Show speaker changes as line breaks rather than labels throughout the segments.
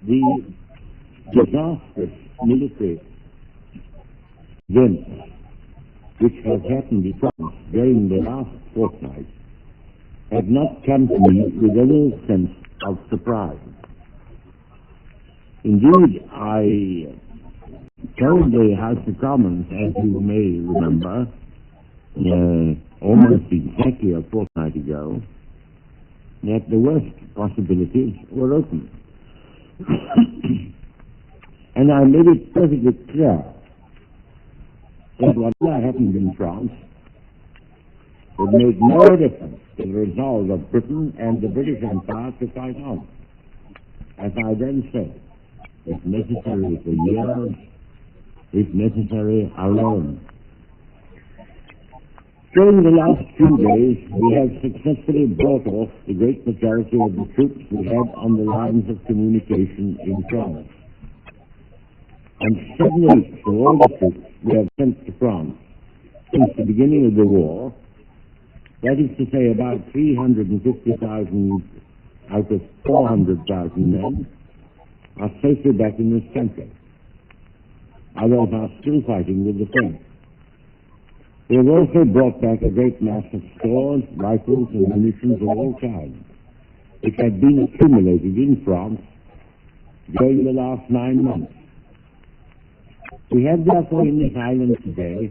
the disastrous military events which have happened in France during the last fortnight have not come to me with any sense of surprise. Indeed, I told the House of Commons, as you may remember, almost exactly a fortnight ago, that the worst possibilities were open. And I made it perfectly clear that whatever happened in France would make no difference to the resolve of Britain and the British Empire to fight on. As I then said, if necessary for years, if necessary alone. During the last few days, we have successfully brought off the great majority of the troops we had on the lines of communication in France. And 7 weeks of all the troops we have sent to France since the beginning of the war, that is to say about 350,000 out of 400,000 men, are safely back in this country. Others are still fighting with the French. We have also brought back a great mass of stores, rifles, and munitions of all kinds, which had been accumulated in France during the last 9 months. We have therefore in this island today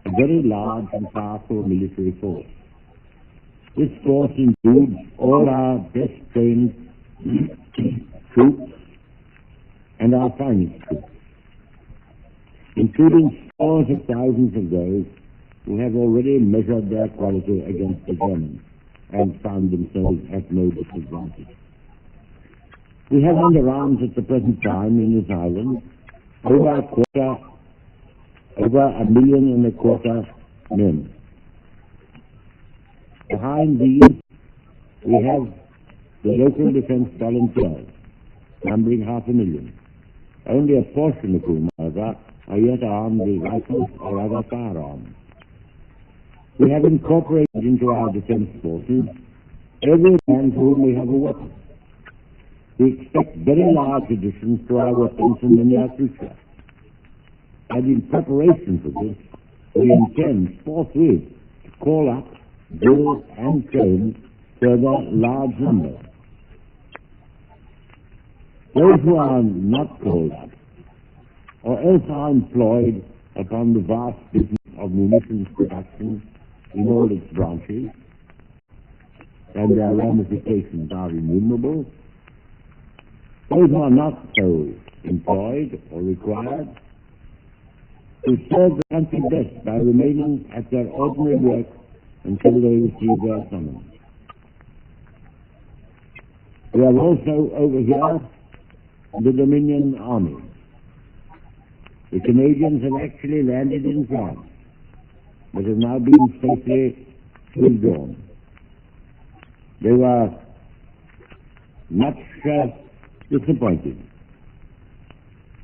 a very large and powerful military force. This force includes all our best trained troops and our finest troops, including scores of thousands of those who have already measured their quality against the Germans and found themselves at no disadvantage. We have under arms at the present time in this island over 1.25 million men. Behind these, we have the local defense volunteers, numbering 500,000, only a portion of whom, however, are yet armed with rifles or other firearms. We have incorporated into our defense forces every man to whom we have a weapon. We expect very large additions to our weapons in the near future. And in preparation for this, we intend forthwith to call up, drill, and train further large numbers. Those who are not called up, or else are employed upon the vast business of munitions production in all its branches, and their ramifications are innumerable. Those who are not so employed or required to serve the country best by remaining at their ordinary work until they receive their summons. We have also over here the Dominion Army. The Canadians have actually landed in France, but have now been safely withdrawn. They were much disappointed,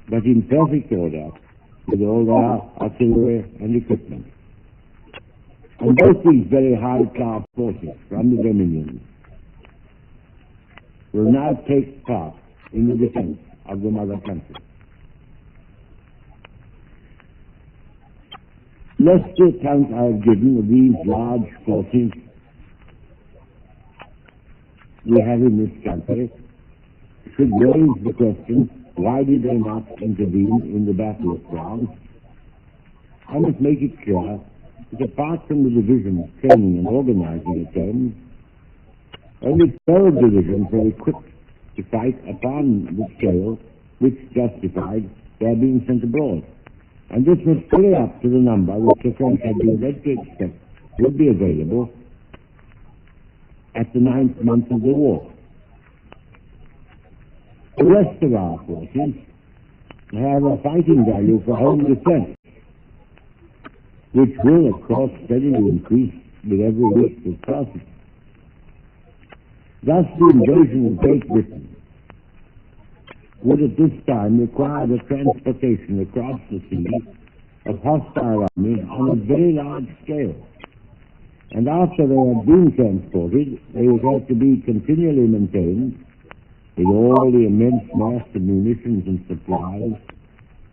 but in perfect order with all their artillery and equipment. And both these very high-class forces from the Dominions will now take part in the defense of the mother country. Lest the account I have given of these large forces we have in this country should raise the question, why did they not intervene in the Battle of France? I must make it clear that apart from the divisions training and organizing at home, only 12 divisions were equipped to fight upon the scale which justified their being sent abroad. And this was fully up to the number which the French had been led to expect would be available at the 9th month of the war. The rest of our forces have a fighting value for home defense, which will, of course, steadily increase with every week that passes. Thus, the invasion of Great Britain would at this time require the transportation across the sea of hostile armies on a very large scale. And after they had been transported, they would have to be continually maintained with all the immense mass of munitions and supplies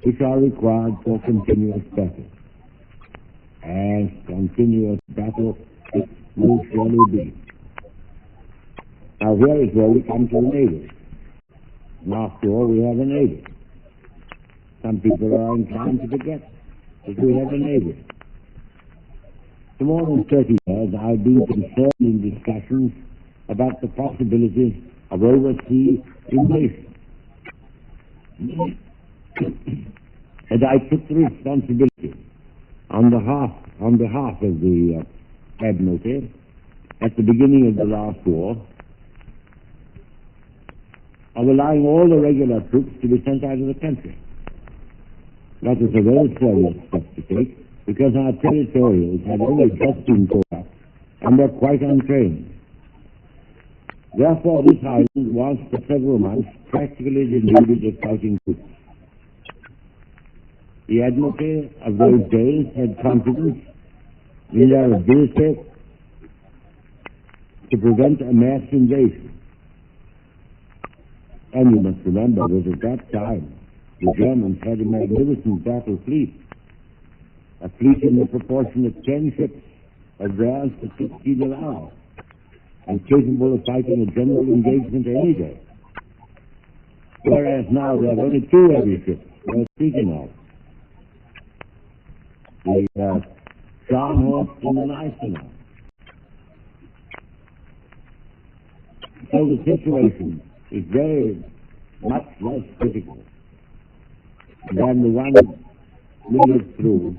which are required for continuous battle. And continuous battle it will surely be. Now here is where we come to the Navy. And after all, we have a Navy. Some people are inclined to forget that we have a Navy. For more than 30 years, I've been concerned in discussions about the possibility of overseas invasion. And I took the responsibility on behalf of the Admiralty at the beginning of the last war of allowing all the regular troops to be sent out of the country. That was a very serious step to take, because our territorials had only just been caught up and were quite untrained. Therefore, this island was for several months practically denuded of fighting troops. The Admiralty of those days had confidence in their ability to prevent a mass invasion. And you must remember that at that time, the Germans had a magnificent battle fleet, a fleet in the proportion of 10 ships of theirs to 16 of ours, and capable of fighting a general engagement any day. Whereas now they have only 2 heavy ships worth speaking of, the Scharnhorst and the Gneisenau. So the situation is very much less critical than the one we lived through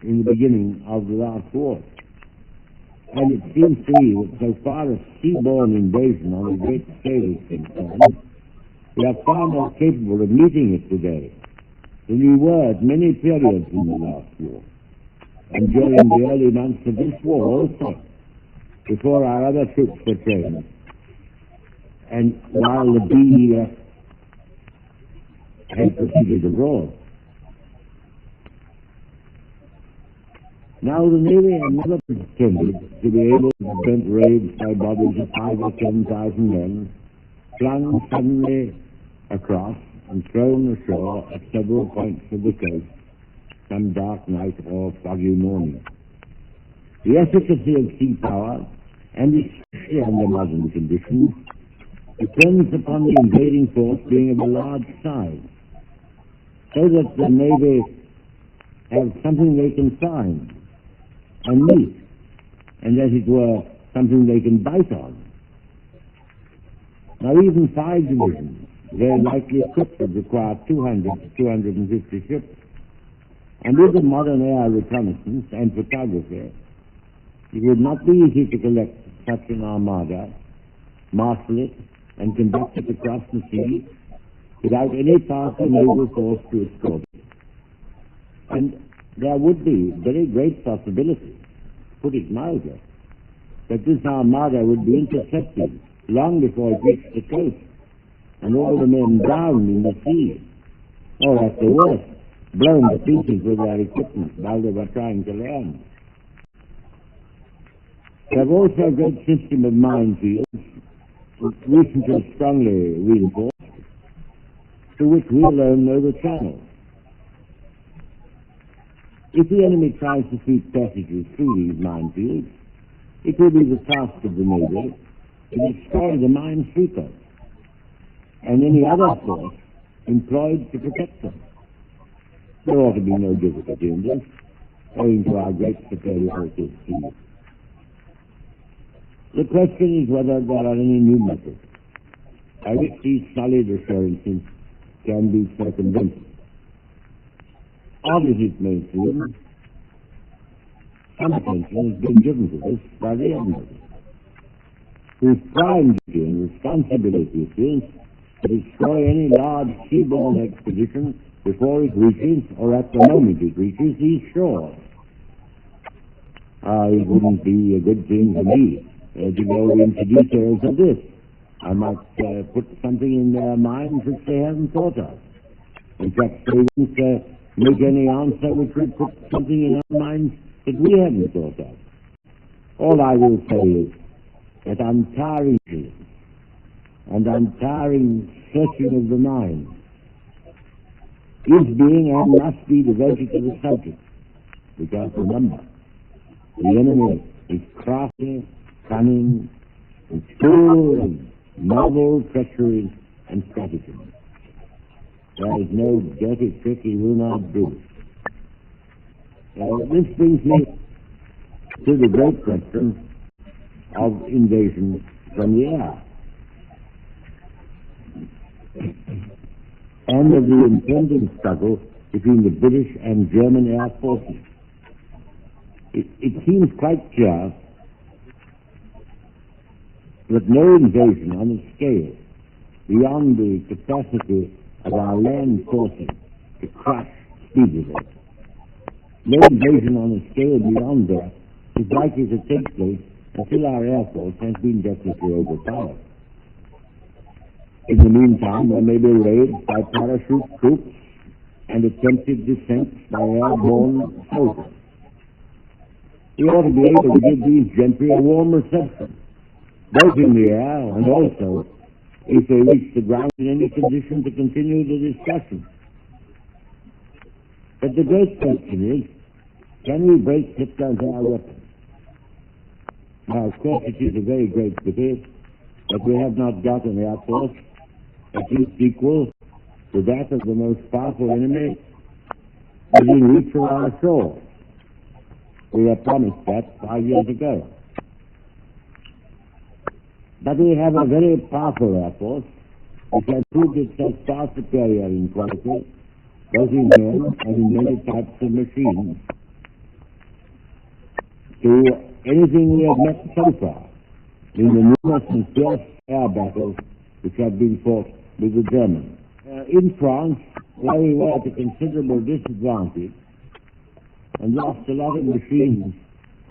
in the beginning of the last war. And it seems to me that so far as seaborne invasion on a great scale is concerned, we are far more capable of meeting it today than we were at many periods in the last war, and during the early months of this war also, before our other troops were trained, and while the BEF had proceeded abroad. Now, the Navy had never pretended to be able to prevent raids by bodies of 5,000 or 10,000 men, flung suddenly across and thrown ashore at several points of the coast some dark night or foggy morning. The efficacy of sea power, and especially under modern conditions, depends upon the invading force being of a large size, so that the Navy have something they can find and meet, and as it were, something they can bite on. Now, even 5 divisions, very likely equipped, would require 200 to 250 ships, and with the modern air reconnaissance and photography, it would not be easy to collect such an armada, marshal it, and conduct it across the sea without any powerful naval force to escort it. And there would be very great possibility, put it mildly, that this armada would be intercepted long before it reached the coast, and all the men drowned in the sea, or at the worst, blown to pieces with their equipment while they were trying to land. They have also a great system of minefields, which recently strongly reinforced, to which we alone know the channel. If the enemy tries to sweep passages through these minefields, it will be the task of the Navy to destroy the minesweepers and any other force employed to protect them. There ought to be no difficulty in this, owing to our great superiority at sea. The question is whether there are any new methods by which these solid assurances can be circumvented. Odd as it may seem, some attention has been given to this by the Admiralty, whose prime duty and responsibility it is to destroy any large seaborne expedition before it reaches, or at the moment it reaches, these shores. It wouldn't be a good thing for me to go into details of this. I might put something in their minds which they haven't thought of. In fact, they wouldn't make any answer which would put something in our minds that we haven't thought of. All I will say is that untiringly and untiring searching of the mind is being and must be devoted to the subject. Because remember, the enemy is crafty, cunning, and full of novel treacheries and stratagems. There is no dirty trick he will not do. This brings me to the great question of invasion from the air, and of the impending struggle between the British and German air forces. It seems quite clear that no invasion on a scale beyond the capacity of our land forces to crush speedily, no invasion on a scale beyond that is likely to take place until our air force has been definitely overpowered. In the meantime, there may be raids by parachute troops and attempted descents by airborne soldiers. We ought to be able to give these gentry a warm reception, both in the air and also, if they reach the ground, in any condition to continue the discussion. But the great question is, can we break Hitler's air weapons? Now, of course, it is a very great pity that we have not got an air force at least equal to that of the most powerful enemy within reach of our shores. We were promised that 5 years ago. But we have a very powerful air force which has proved itself far superior in quality, both in men and in many types of machines, to anything we have met so far in the numerous and fierce air battles which have been fought with the Germans. In France, where we were at a considerable disadvantage and lost a lot of machines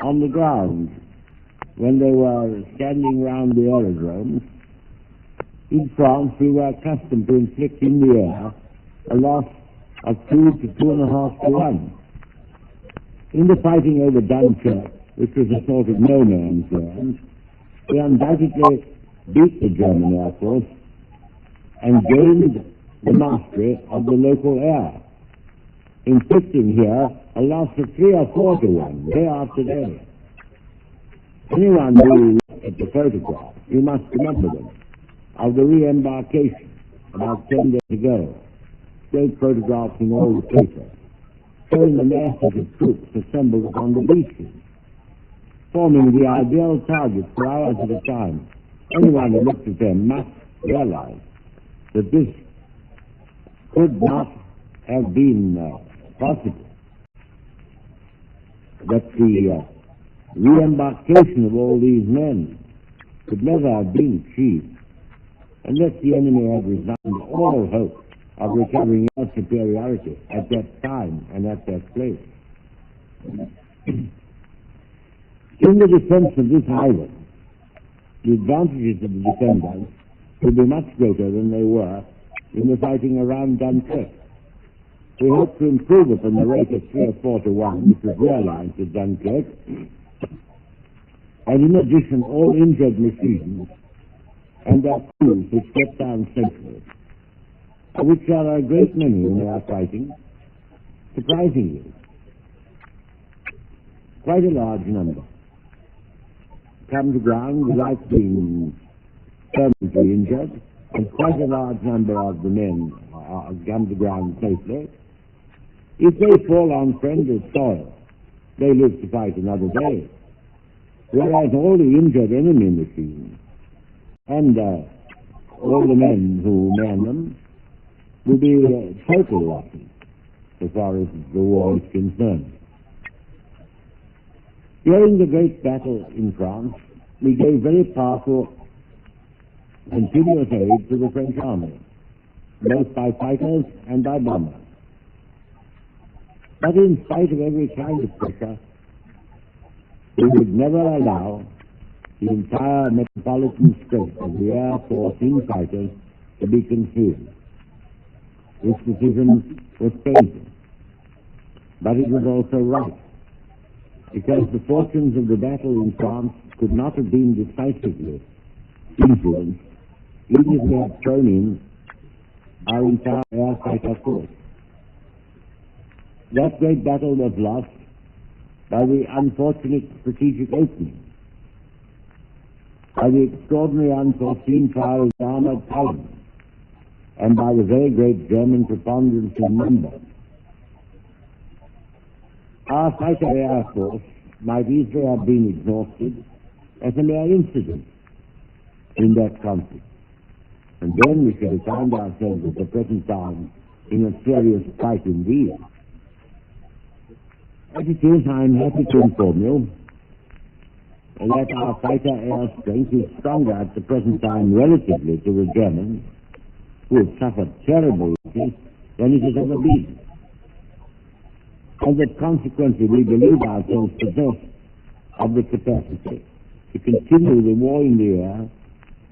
on the ground when they were standing round the aerodromes, in France we were accustomed to inflict in the air a loss of 2 to 2.5 to 1. In the fighting over Dunkirk, which was a sort of no man's land, we undoubtedly beat the German Air Force and gained the mastery of the local air, inflicting here a loss of 3 or 4 to 1, day after day. Anyone who looked at the photographs, you must remember them, of the re-embarkation about 10 days ago, great photographs in all the papers, showing the masses of troops assembled upon the beaches, forming the ideal target for hours at a time. Anyone who looked at them must realize that this could not have been possible, that the re-embarkation of all these men could never have been achieved unless the enemy had resigned all hope of recovering air superiority at that time and at that place. In the defense of this island, the advantages of the defenders would be much greater than they were in the fighting around Dunkirk. We hope to improve upon the rate of 3 or 4 to 1, which was realized at Dunkirk, and in addition all injured machines and their crews which kept down sentries, of which there are a great many in air fighting, surprisingly, quite a large number come to ground without being permanently injured, and quite a large number of the men come to ground safely. If they fall on friendly soil, they live to fight another day. Whereas all the injured enemy machines and all the men who man them will be total losses as far as the war is concerned. During the great battle in France, we gave very powerful continuous aid to the French army, both by fighters and by bombers. But in spite of every kind of pressure, we would never allow the entire metropolitan strength of the Air Force in fighters to be consumed. This decision was painful, but it was also right, because the fortunes of the battle in France could not have been decisively influenced even if we have thrown in our entire air fighter force. That great battle was lost by the unfortunate strategic opening, by the extraordinary unforeseen trial of the armored column, and by the very great German preponderance in number. Our fighter air force might easily have been exhausted as a mere incident in that conflict. And then we should have found ourselves at the present time in a serious fight indeed. As it is, I am happy to inform you that our fighter air strength is stronger at the present time relatively to the Germans, who have suffered terrible losses, than it has ever been. And that consequently we believe ourselves possessed of the capacity to continue the war in the air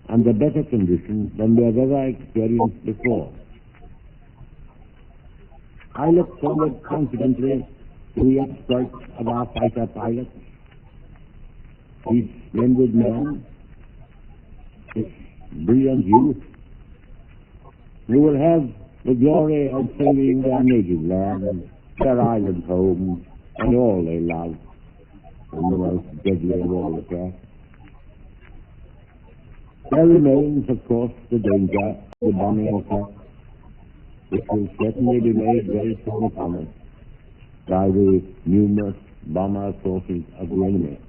under better conditions than we have ever experienced before. I look forward confidently to the exploits of our fighter pilots, these splendid men, this brilliant youth, who will have the glory of saving their native land, their island homes, and all they love, from the most deadly of all attacks. There remains, of course, the danger of the bombing attack, which will certainly be made very soon upon us by the numerous bomber forces of the enemy.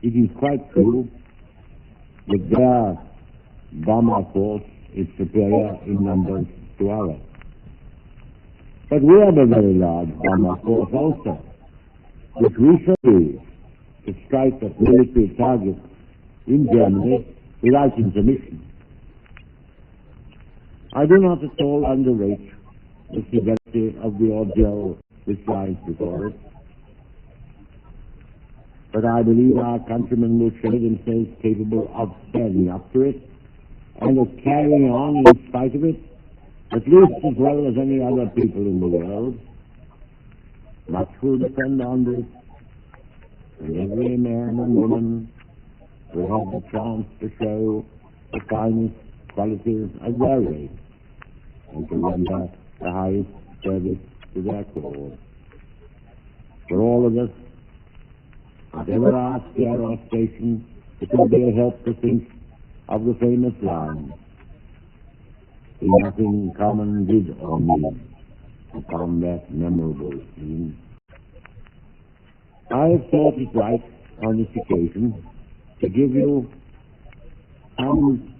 It is quite true that their bomber force is superior in numbers to ours. But we have a very large bomber force also, which we shall use to strike at military targets in Germany without intermission. I do not at all underrate the severity of the ordeal which lies before us, but I believe our countrymen will show themselves capable of standing up to it and of carrying on in spite of it, at least as well as any other people in the world. Much will depend on this, and every man and woman will have the chance to show the finest qualities of their race and to render the highest service to their cause. For all of us, whatever our sphere or station, it will be a help to think of the famous line, "See nothing common did or need," upon that memorable scene. I have thought it right on this occasion to give you some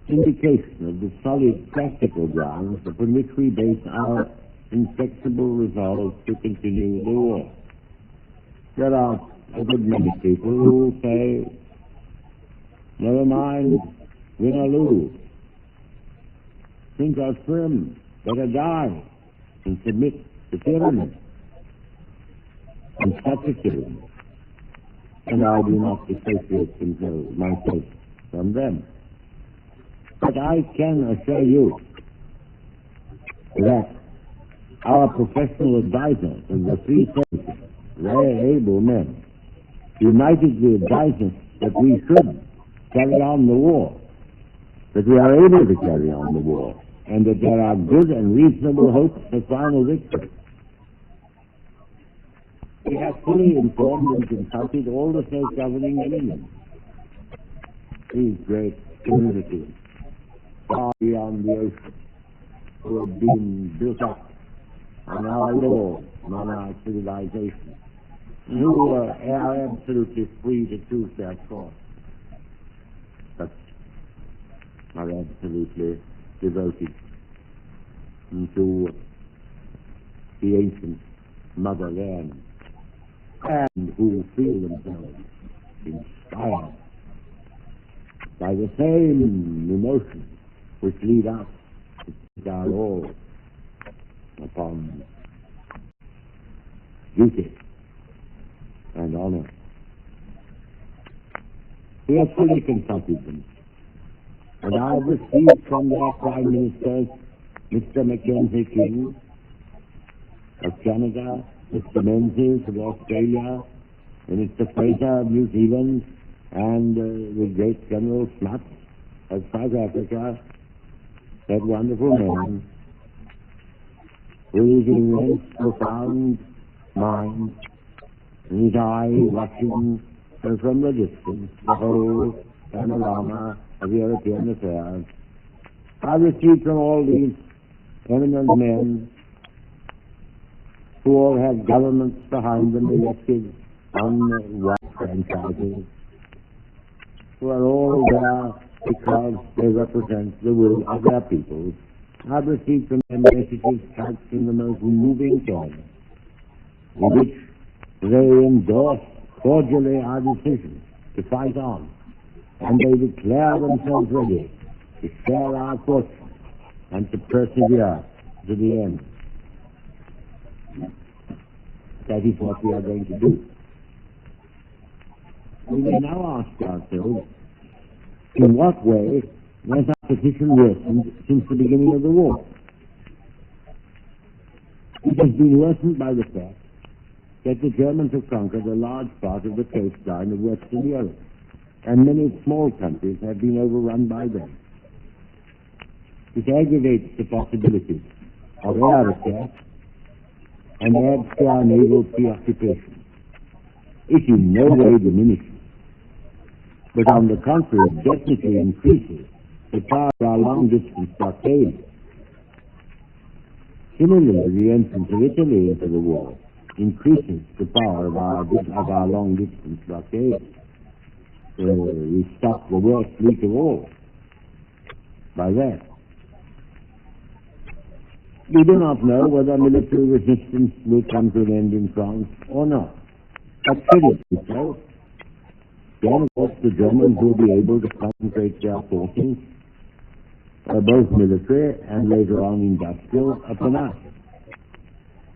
indication of the solid practical grounds upon which we base our inflexible resolve to continue the war. There are a good many people who say, "Never mind, win or lose. Think us firm, better die and submit to tyranny." And such a tyranny. And I do not dissociate myself from them. But I can assure you that our professional advisors in the three services, very able men, unitedly advise us that we should carry on the war, that we are able to carry on the war, and that there are good and reasonable hopes for final victory. We have fully informed and consulted all the self-governing elements. These great communities far beyond the ocean, who have been built up on our laws and on our civilization, and who are absolutely free to choose their course, but are absolutely devoted to the ancient motherland, and who feel themselves inspired by the same emotions which lead us to take our all upon duty and honor. We have fully consulted them, and I have received from their Prime Ministers, Mr. Mackenzie King of Canada, Mr. Menzies of Australia, and Mr. Fraser of New Zealand, And the great General Smuts of South Africa, that wonderful man, with his immense, profound mind, and his eye watching from the distance the whole panorama of European affairs. I received from all these eminent men who all have governments behind them elected on white franchises, who are all there because they represent the will of their people. I've received from them messages couched in the most moving terms, in which they endorse cordially our decision to fight on, and they declare themselves ready to share our fortune and to persevere to the end. That is what we are going to do. We may now ask ourselves, in what way has our position worsened since the beginning of the war? It has been worsened by the fact that the Germans have conquered a large part of the coastline of Western Europe, and many small countries have been overrun by them. This aggravates the possibilities of air attack and adds to our naval preoccupation. It in no way diminishes, but on the contrary definitely increases the power of our long-distance blockade. Similarly, the entrance of Italy into the war increases the power of our long-distance blockade. We stop the worst leak of all by that. We do not know whether military resistance will come to an end in France or not. But should it be so, then of course the Germans will be able to concentrate their forces, both military and later on industrial, upon us.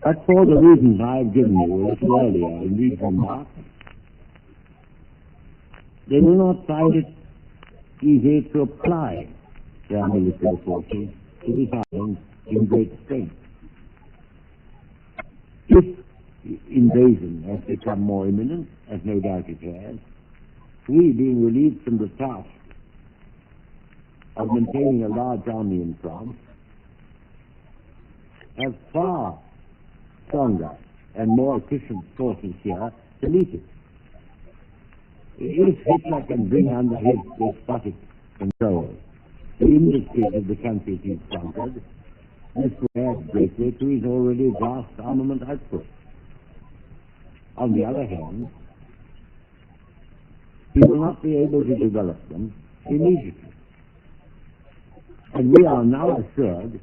But for the reasons I have given you a little earlier in these remarks, they will not find it easy to apply their military forces to this island in great strength. If invasion has become more imminent, as no doubt it has, we, being relieved from the task of maintaining a large army in France, have far stronger and more efficient forces here to meet it. If Hitler can bring under his despotic control the industries of the countries he's conquered, this will add greatly to his already vast armament output. On the other hand, he will not be able to develop them immediately. And we are now assured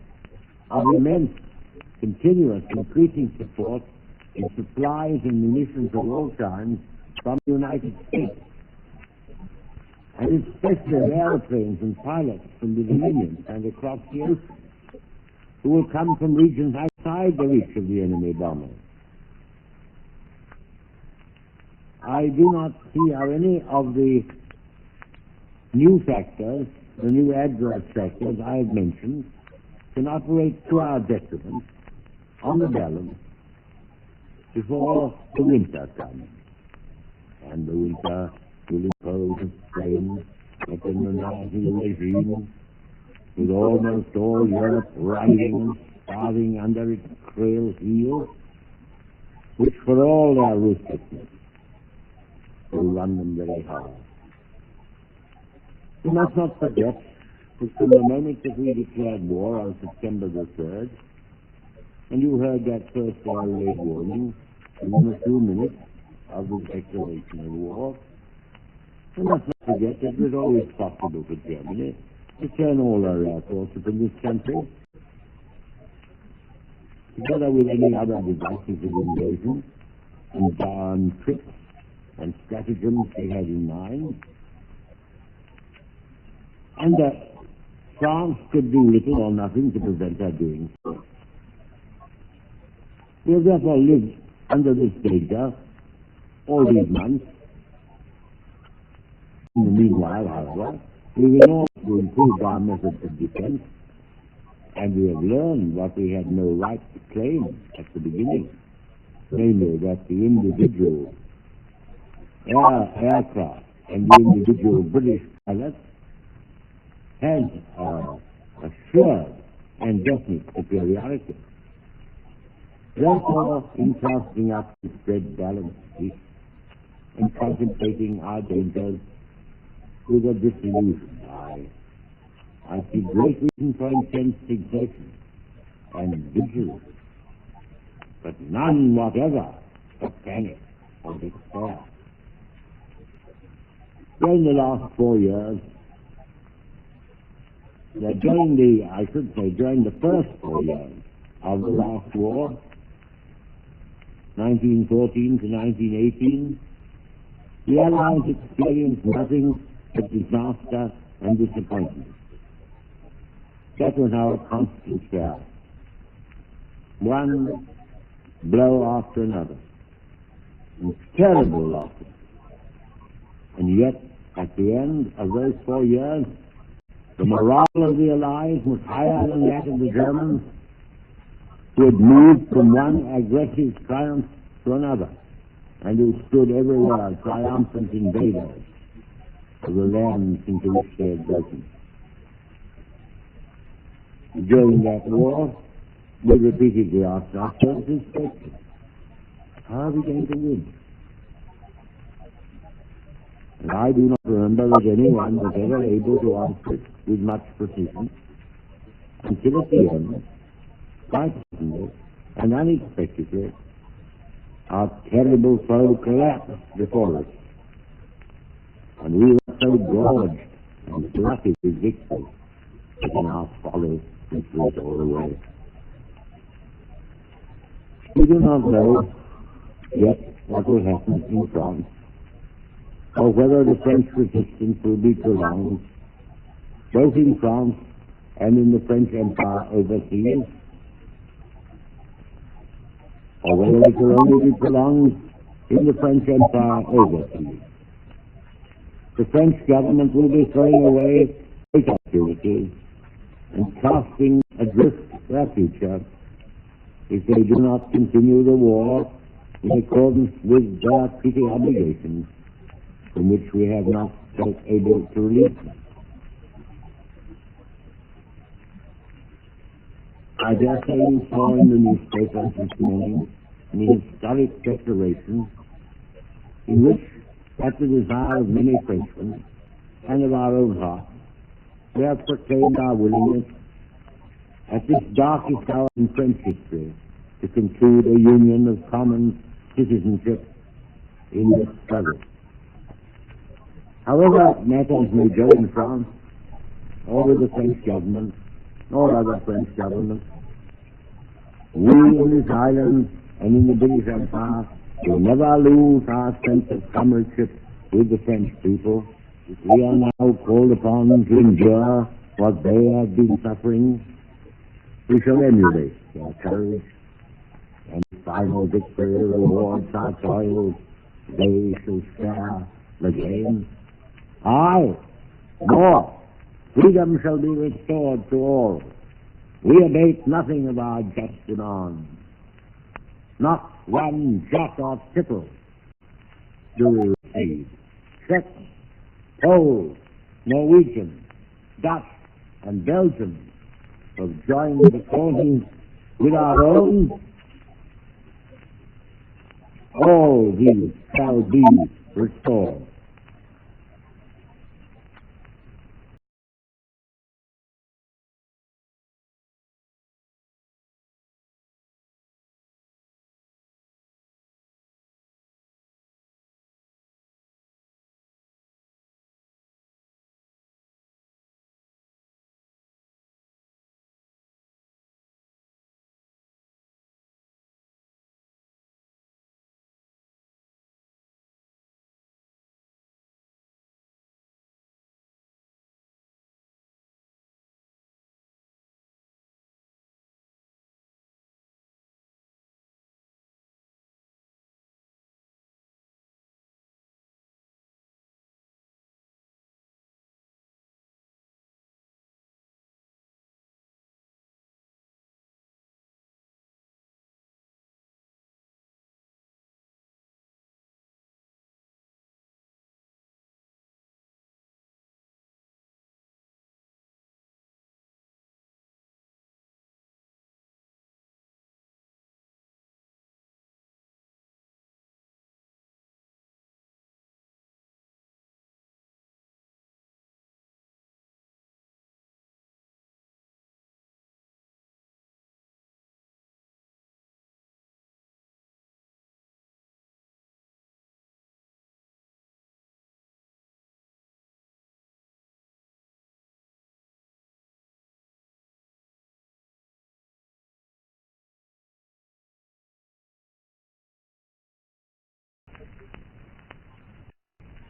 of immense, continuous, increasing support in supplies and munitions of all kinds from the United States, and especially airplanes and pilots from the Dominions and across the ocean, who will come from regions outside the reach of the enemy bombers. I do not see how any of the new factors, the new adverse factors I have mentioned, can operate to our detriment on the balance before the winter comes. And the winter will impose a strain upon the Nazi regime, with almost all Europe writhing and starving under its frail heel, which for all their ruthlessness will run them very hard. We must not forget that from the moment that we declared war on September the 3rd, and you heard that first air-raid warning within a few minutes of the declaration of war, we must not forget that it was always possible for Germany to turn all our air forces in this country, together with any other devices of invasion and tricks and stratagems they had in mind, and that France could do little or nothing to prevent her doing so. We have therefore lived under this danger all these months. In the meanwhile, however, we have also improved our methods of defense, and we have learned what we had no right to claim at the beginning, namely that the individual aircraft and the individual British pilot has assured and definite superiority. Therefore, in casting up this dread balance and contemplating our dangers with a disillusioned eye, I see great reason for intense exertion and vigilance, but none whatever for panic or despair. During the last 4 years, during the first 4 years of the last war, 1914 to 1918, the Allies experienced nothing but disaster and disappointment. That was our constant fear. One blow after another, and terrible losses. And yet, at the end of those 4 years, the morale of the Allies was higher than that of the Germans, who had moved from one aggressive triumph to another, and who stood everywhere triumphant invaders of the lands into which they had broken. During that war, we repeatedly asked ourselves this question: how are we going to win? And I do not remember that anyone was ever able to answer it with much precision, until at the end, quite suddenly and unexpectedly, our terrible foe collapsed before us, and we were so gorged and glutted with victory that in our folly we threw it all away. We do not know yet what will happen in France, or whether the French resistance will be prolonged, both in France and in the French Empire overseas, or whether it will only be prolonged in the French Empire overseas. The French government will be throwing away great opportunities and casting adrift their future if they do not continue the war in accordance with their treaty obligations, from which we have not felt able to release them. I dare say you saw in the newspapers this morning an historic declaration in which, at the desire of many Frenchmen and of our own hearts, we have proclaimed our willingness at this darkest hour in French history to conclude a union of common citizenship in this struggle. However matters may go in France, or with the French government, or other French governments, we in this island and in the British Empire will never lose our sense of comradeship with the French people. We are now called upon to endure what they have been suffering. We shall emulate their courage, and final victory rewards our toils. They shall share the gain. Aye, more, freedom shall be restored to all. We abate nothing of our just demands. Not one jot or tittle do we receive. Czech, Poles, Norwegian, Dutch, and Belgian have joined the causes with our own. All these shall be restored.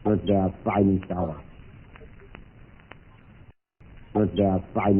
was their finest hour. Was their finest